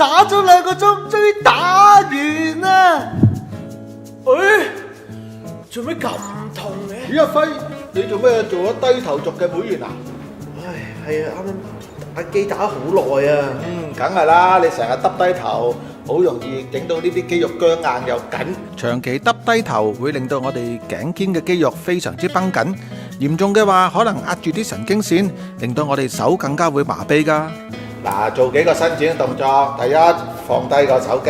打咗2個鐘，終於打完啦。做咩咁痛嘅？許一輝，你做咩做咗低頭族嘅會員啊？係啊，啱啱打機打好耐啊。梗係啦，你成日耷低頭，好容易整到呢啲肌肉僵硬又緊。長期耷低頭會令到我哋頸肩嘅肌肉非常之繃緊，嚴重嘅話可能壓住啲神經線，令到我哋手更加會麻痹㗎。嗱，做幾個伸展嘅動作。第一，放低個手機，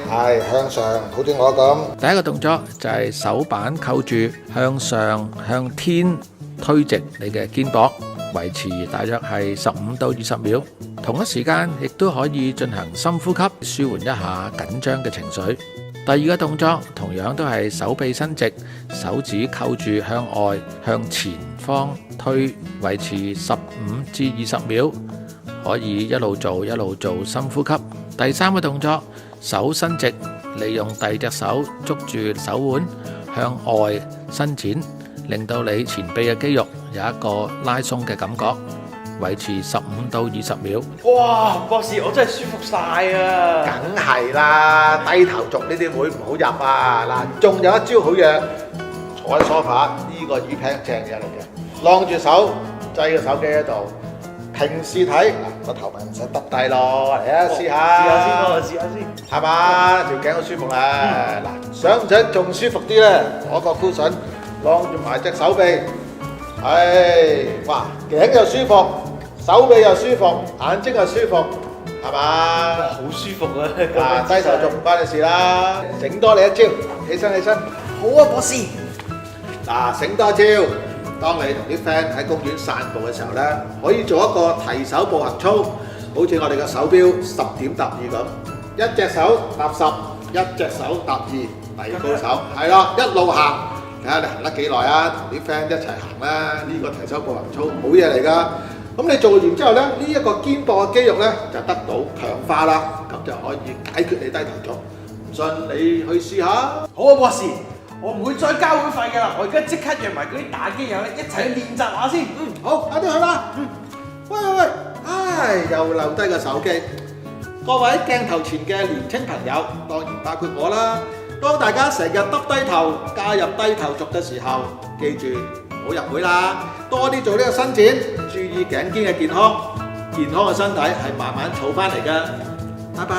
係向上，好似我咁。第一個動作就係手板扣住，向上向天推直你嘅肩膊，維持大約係15到20秒。同一時間亦都可以進行深呼吸，舒緩一下緊張嘅情緒。第二個動作同樣都係手臂伸直，手指扣住向外向前方推，維持15至20秒。可以一路做深呼吸。第三個動作，手伸直，利用第二隻手捉住手腕向外伸展，令到你前臂嘅肌肉有一個拉鬆嘅感覺，維持15到20秒。哇，博士，我真係舒服晒啊！梗係啦，低頭族呢啲會唔好入啊！嗱，仲有一招好嘢，坐喺梳化，呢個椅平正嘢嚟嘅，晾住手，擠個手機喺度。平時睇個頭咪唔使耷低咯，嚟啊試下，試下先，係嘛？條頸好舒服啦。嗱，想唔想仲舒服啲咧？攞個 cushion 晾住埋隻手臂，哇，頸又舒服，手臂又舒服，眼睛又舒服，係嘛？好舒服啊！嗱，低頭族唔關你事啦，整多你一招，起身。好啊，博士。嗱，醒多一招。當你同啲 friend 喺公園散步嘅時候呢，可以做一個提手步行操，好似我哋嘅手錶10點踏2咁，一隻手踏10，一隻手踏2，遞高手，係咯，一路行，睇下你行得幾耐啊！同啲 friend 一齊行啦，呢個提手步行操好嘢嚟㗎。咁你做完之後呢，呢一個肩膊嘅肌肉呢就得到強化啦，咁就可以解決你低頭族。唔信你去試下。好啊，博士。我唔會再交會費㗎啦！我而家即刻約埋嗰啲打機友咧一齊去練習下先。好，快啲去啦！喂，又留低個手機。各位鏡頭前嘅年青朋友，當然包括我啦。當大家成日耷低頭加入低頭族嘅時候，記住唔好入會啦，多啲做呢個伸展，注意頸肩嘅健康。健康嘅身體係慢慢儲翻嚟㗎。拜拜。